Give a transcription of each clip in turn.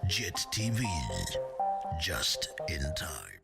JIT-TV, just in time.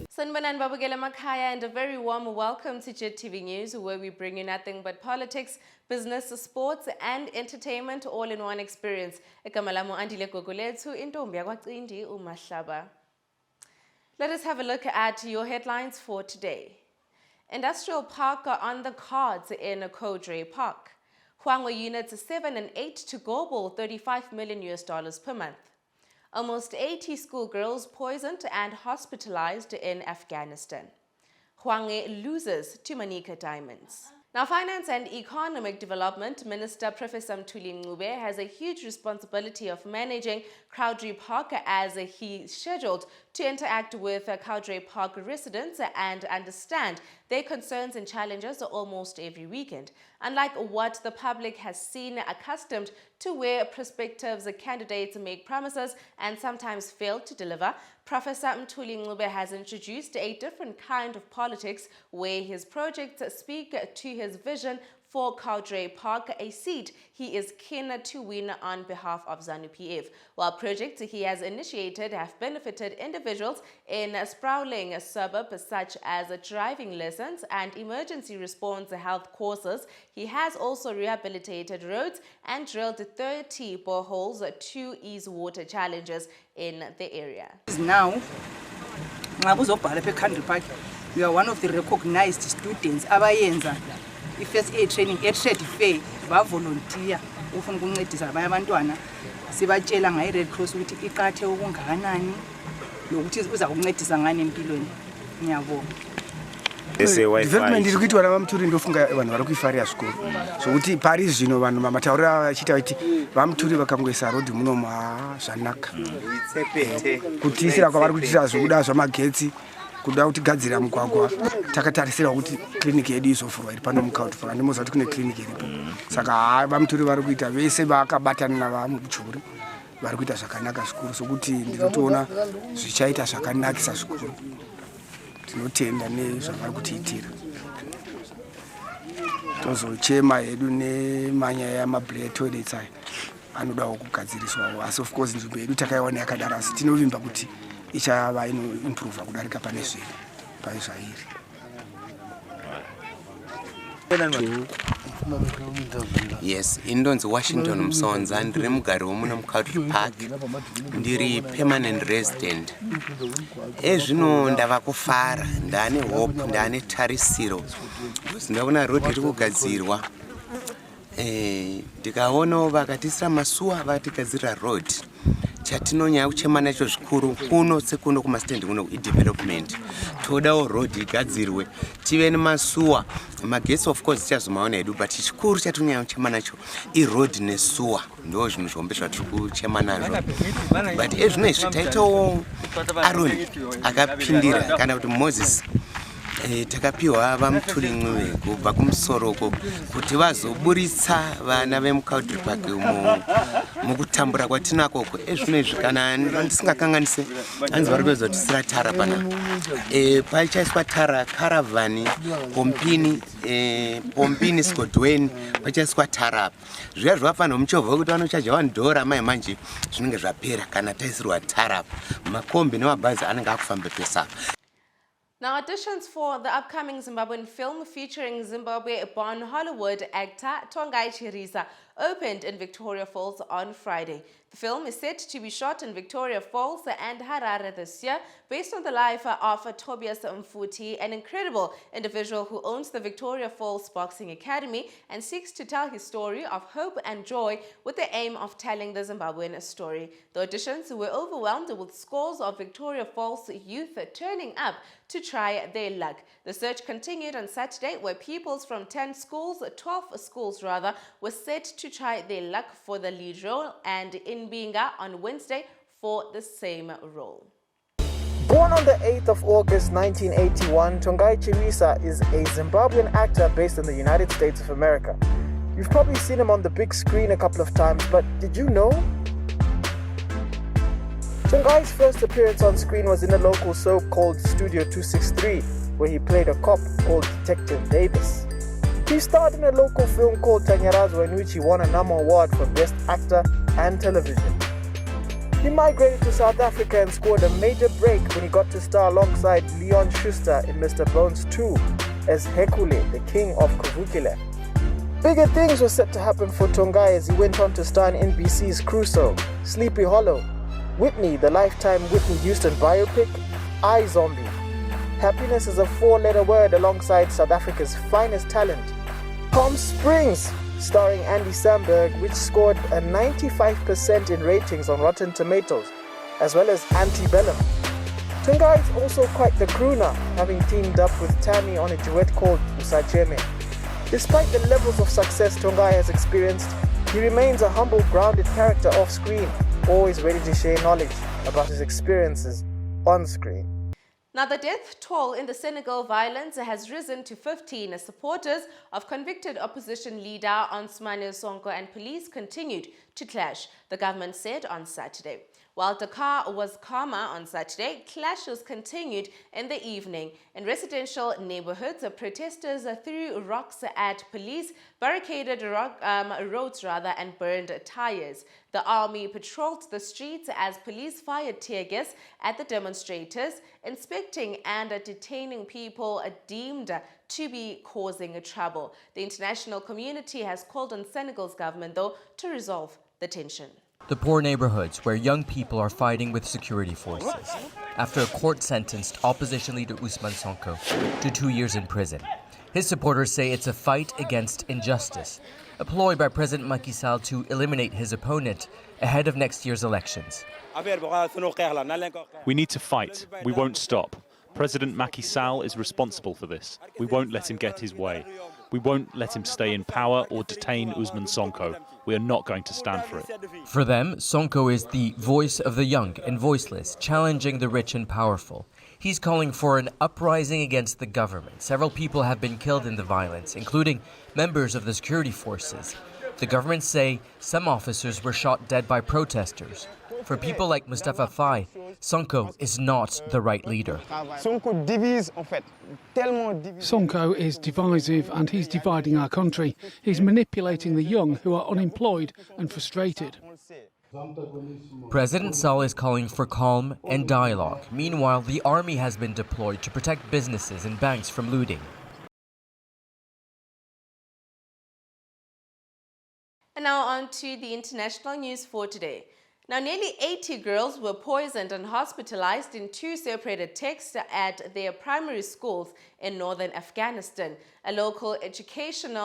Sanbanan Babagela Makaya, and a very warm welcome to JIT-TV News, where we bring you nothing but politics, business, sports, and entertainment all in one experience. Ekamalamu andile gogolethu intombi yakwacindi umahlaba. Let us have a look at your headlines for today. Industrial park on the cards in Kodre Park. Huangwe units 7 and 8 to global $35 million per month. Almost 80 schoolgirls poisoned and hospitalized in Afghanistan. Hwange loses to Manika Diamonds. Now, Finance and Economic Development Minister Professor JIT-TVzw has a huge responsibility of managing Kodre Park as he's scheduled to interact with Kodre Park residents and understand their concerns and challenges almost every weekend. Unlike what the public has seen accustomed to, where prospective candidates make promises and sometimes fail to deliver, Professor JIT-TVzw has introduced a different kind of politics where his projects speak to his vision for Kodre Park, a seat he is keen to win on behalf of ZANU-PF. While projects he has initiated have benefited individuals in sprawling suburbs such as driving lessons and emergency response health courses, he has also rehabilitated roads and drilled 30 boreholes to ease water challenges in the area. Now, Kodre Park, we are one of the recognized students abayenza i-first aid training e-trade fair bavolontiya ufuna ukuncedisa abanye abantwana sibatshela ngayi-Red Cross ukuthi iqathe okungakanani nokuthi uza kuncedisa ngani empilweni. Ngiyabonga. Development iri kuitwa navamuturi ndofunga vanhu vari kuifari yasikuru zvokuti pari zvino vanhu mamatauriro vachiita kuti vamuturi vakangoisa rodhi munomu zvanaka kuti isira kwavari kuitira zvokuda zvamagetsi kuda kuti gadzira mugwagwa takatarisira kuti kliniki yedu izovhurwa iri pano muKodre Park ndimoziva kuti kune kliniki iripo saka vamuturi vari kuita vese vakabatana navamuchuri vari kuita zvakanaka zvikuru sokuti ndinotoona zvichaita zvakanakisa zvikuru. Tinotenda nezvavari kutiitira tozochema yedu nemanya yamablair toilets aya anodawo kugadziriswawo asi of course nzvimbo yedu takaiona yakadaro asi tinovimba kuti ichava inoimprova kudarika pane zviri zvairi. Yes, indonzi Washington Msonza, ndiri mugari womuno muKodre Park, ndiri permanent resident. Ezvino ndava kufara, ndane hope, ndane tarisiro. Ndaona road iri kugadzirwa. Ndikaona vakatisira masuwa vatigadzira road. Chatinonya kuchema nacho zvikuru kuno sekuno kumastand kuno development todawo road igadzirwe tive nemasuwa magesi of course tichazomaona edu but chikuru chatinonya kuchema nacho road nesuwa ndo zvinhu zvombe zvatiri kuchema nazvo but ezvino izvi taitawo Aaron akapindira kana kuti Moses takapiwa JIT-TVzw kubva kumusoroko kuti vazoburitsa vana vemuKodre Park mukutambura kwatinakoko ezvino izvi kana ndisingakanganise hanzi vari kuzotisira tara pana pachaiswa tara karavhani pompini skodweni pachaiswa tara apa zviya zvavafanira muchovha wekuti vanochaja $1 mai manje zvinenge zvapera kana taisirwa tara apa makombi nemabhazi anenge akufamba pesa. Now, auditions for the upcoming Zimbabwean film featuring Zimbabwe-born Hollywood actor Tongai Chirisa opened in Victoria Falls on Friday. The film is set to be shot in Victoria Falls and Harare this year, based on the life of Tobias Mfuti, an incredible individual who owns the Victoria Falls Boxing Academy and seeks to tell his story of hope and joy with the aim of telling the Zimbabwean story. The auditions were overwhelmed with scores of Victoria Falls youth turning up to try their luck. The search continued on Saturday, where pupils from 12 schools were set to try their luck for the lead role, and in Mbinga on Wednesday for the same role. Born on the 8th of August 1981, Tongai Chirisa is a Zimbabwean actor based in the United States of America. You've probably seen him on the big screen a couple of times, but did you know? Tongai's first appearance on screen was in a local soap called Studio 263. where he played a cop called Detective Davis. He starred in a local film called JIT-TVzw, in which he won a NAMA award for Best Actor and Television. He migrated to South Africa and scored a major break when he got to star alongside Leon Schuster in Mr. Bones 2 as Hekule, the king of Kavukile. Bigger things were set to happen for Tongai as he went on to star in NBC's Crusoe, Sleepy Hollow, Whitney, the Lifetime Whitney Houston biopic, iZombie. Happiness is a 4-letter word alongside South Africa's finest talent, Palm Springs, starring Andy Samberg, which scored a 95% in ratings on Rotten Tomatoes, as well as Antebellum. Tongai is also quite the crooner, having teamed up with Tammy on a duet called Usacheme. Despite the levels of success Tongai has experienced, he remains a humble, grounded character off-screen, always ready to share knowledge about his experiences on-screen. Now, the death toll in the Senegal violence has risen to 15 as supporters of convicted opposition leader Ousmane Sonko and police continued to clash, the government said on Saturday. While Dakar was calmer on Saturday, clashes continued in the evening. In residential neighborhoods, protesters threw rocks at police, barricaded roads and burned tires. The army patrolled the streets as police fired tear gas at the demonstrators, inspecting and detaining people deemed to be causing trouble. The international community has called on Senegal's government, though, to resolve the tension. The poor neighborhoods where young people are fighting with security forces after a court sentenced opposition leader Ousmane Sonko to 2 years in prison. His supporters say it's a fight against injustice, a ploy by President Macky Sall to eliminate his opponent ahead of next year's elections. We need to fight. We won't stop. President Macky Sall is responsible for this. We won't let him get his way. We won't let him stay in power or detain Ousmane Sonko. We are not going to stand for it. For them, Sonko is the voice of the young and voiceless, challenging the rich and powerful. He's calling for an uprising against the government. Several people have been killed in the violence, including members of the security forces. The government say some officers were shot dead by protesters. For people like Mustafa Faye, Sonko is not the right leader. Sonko is divisive and he's dividing our country. He's manipulating the young who are unemployed and frustrated. President Sall is calling for calm and dialogue. Meanwhile, the army has been deployed to protect businesses and banks from looting. And now on to the international news for today. Now, nearly 80 girls were poisoned and hospitalized in 2 separate attacks at their primary schools in northern Afghanistan. A local education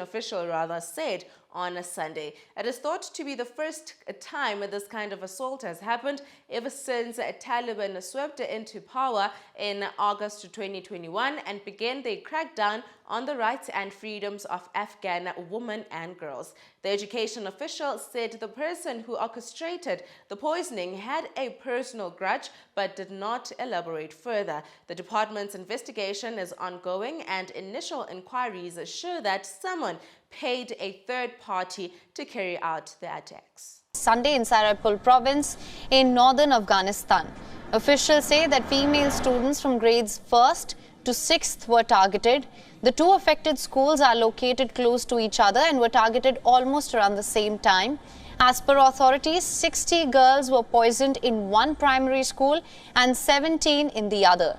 official said on a Sunday. It is thought to be the first time this kind of assault has happened ever since Taliban swept into power in August 2021 and began their crackdown on the rights and freedoms of Afghan women and girls. The education official said the person who orchestrated the poisoning had a personal grudge but did not elaborate further. The department's investigation is ongoing and initial inquiries show that someone paid a third party to carry out the attacks. Sunday in Saripul province in northern Afghanistan. Officials say that female students from grades 1st to 6th were targeted. The 2 affected schools are located close to each other and were targeted almost around the same time. As per authorities, 60 girls were poisoned in one primary school and 17 in the other.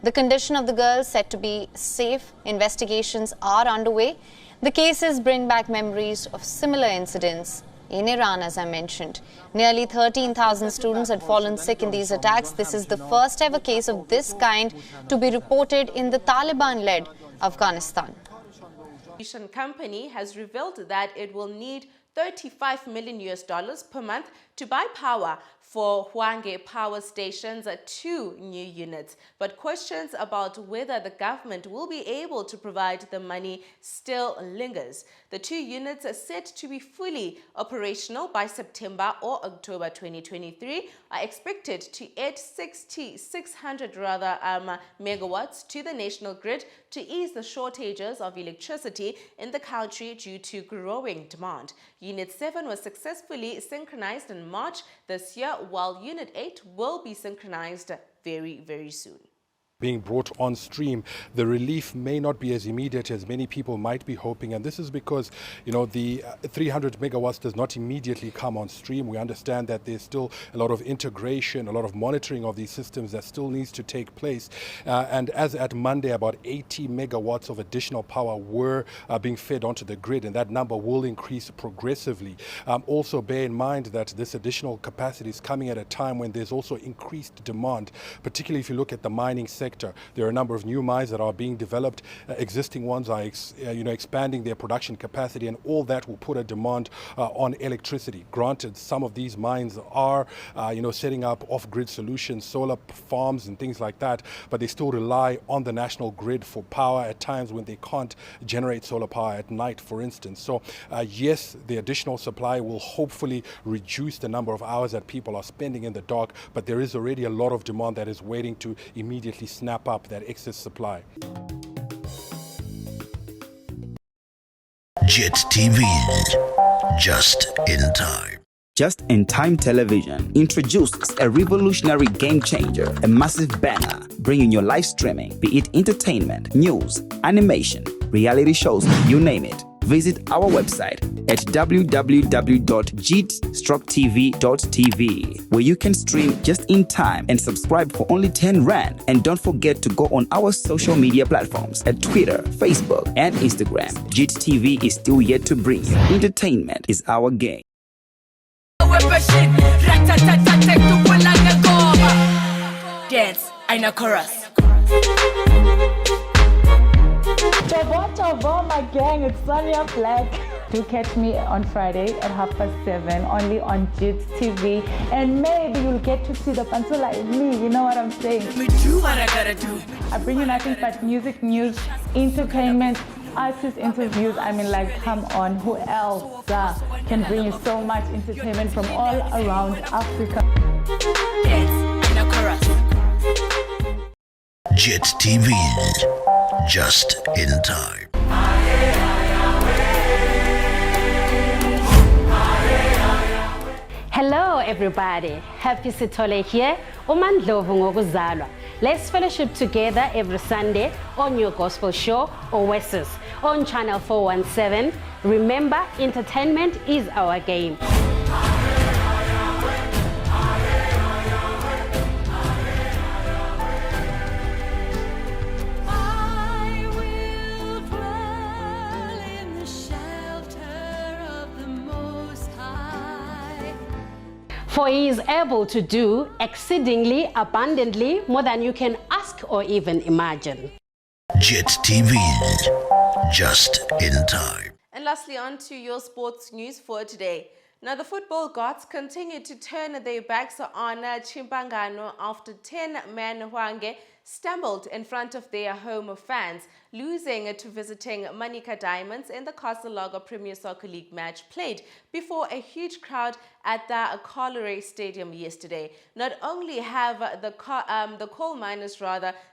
The condition of the girls said to be safe. Investigations are underway. The cases bring back memories of similar incidents in Iran, as I mentioned. Nearly 13,000 students had fallen sick in these attacks. This is the first ever case of this kind to be reported in the Taliban-led Afghanistan. The company has revealed that it will need $35 million per month to buy power for Hwange power stations, 2 new units. But questions about whether the government will be able to provide the money still lingers. The 2 units are set to be fully operational by September or October 2023 are expected to add 600 megawatts to the national grid to ease the shortages of electricity in the country due to growing demand. Unit 7 was successfully synchronized in March this year, while Unit 8 will be synchronized very, very soon. being brought on stream, the relief may not be as immediate as many people might be hoping. And this is because, the 300 megawatts does not immediately come on stream. We understand that there's still a lot of integration, a lot of monitoring of these systems that still needs to take place. And as at Monday, about 80 megawatts of additional power were being fed onto the grid, and that number will increase progressively. Also bear in mind that this additional capacity is coming at a time when there's also increased demand, particularly if you look at the mining sector. There are a number of new mines that are being developed. Existing ones are expanding their production capacity, and all that will put a demand on electricity. Granted, some of these mines are setting up off-grid solutions, solar farms and things like that, but they still rely on the national grid for power at times when they can't generate solar power at night, for instance. So yes, the additional supply will hopefully reduce the number of hours that people are spending in the dark, but there is already a lot of demand that is waiting to immediately snap up that excess supply. JIT-TVzw, just in time. Just in Time Television introduces a revolutionary game changer, a massive banger, bringing your live streaming, be it entertainment, news, animation, reality shows, you name it. Visit our website at www.JIT-TVzw, where you can stream just in time and subscribe for only 10 Rand. And don't forget to go on our social media platforms at Twitter, Facebook, and Instagram. JIT TV is still yet to bring you. Entertainment is our game. Dance, Aina Chorus. Chavo, my gang, it's Sonia Black. Do catch me on Friday at 7:30 only on JIT TV, and maybe you'll get to see the pencil like me, you know what I'm saying? Me do what I gotta do. I bring you nothing but music, news, entertainment, artist interviews. I mean, like, come on, who else can bring you so much entertainment from all around Africa? Dance, Aina Chorus. JIT-TVzw, just in time. Hello everybody, Happy Sithole here, uMandlovu ngokuzalwa. Let's fellowship together every Sunday on your gospel show, Oasis, on channel 417. Remember, entertainment is our game. For he is able to do exceedingly abundantly more than you can ask or even imagine. JIT-TVzw, just in time. And lastly, on to your sports news for today. Now, the football gods continue to turn their backs on Chimpangano after 10-man Hwange stumbled in front of their home fans, losing to visiting Manica Diamonds in the Castle Lager Premier Soccer League match played before a huge crowd at the Colliery Stadium yesterday. Not only have the coal miners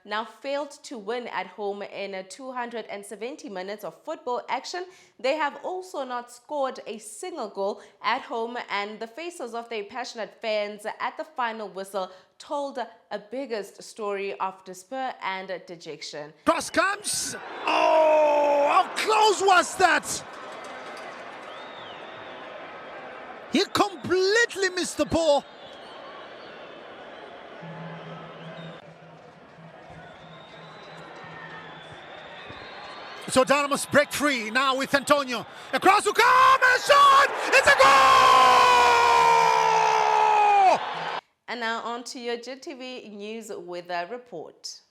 now failed to win at home in 270 minutes of football action, they have also not scored a single goal at home, and the faces of their passionate fans at the final whistle told a biggest story of despair and dejection. Cross comes. Oh, how close was that? He completely missed the ball. So Dana must break free now with Antonio. Across to come and shot! It's a goal! And now on to your JIT TV News Weather Report.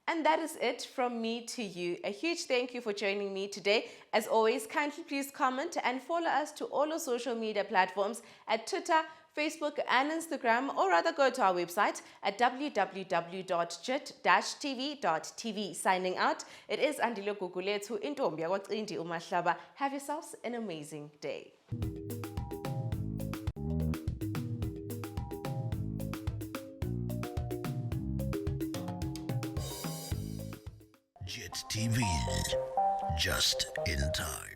And that is it from me to you. A huge thank you for joining me today. As always, kindly please comment and follow us to all our social media platforms at Twitter, Facebook and Instagram, or rather go to our website at www.jit-tv.tv. Signing out, it is Andile Gugulethu Intombi Yakwacindi Umahlaba. Have yourselves an amazing day. JIT-TVzw, just in time.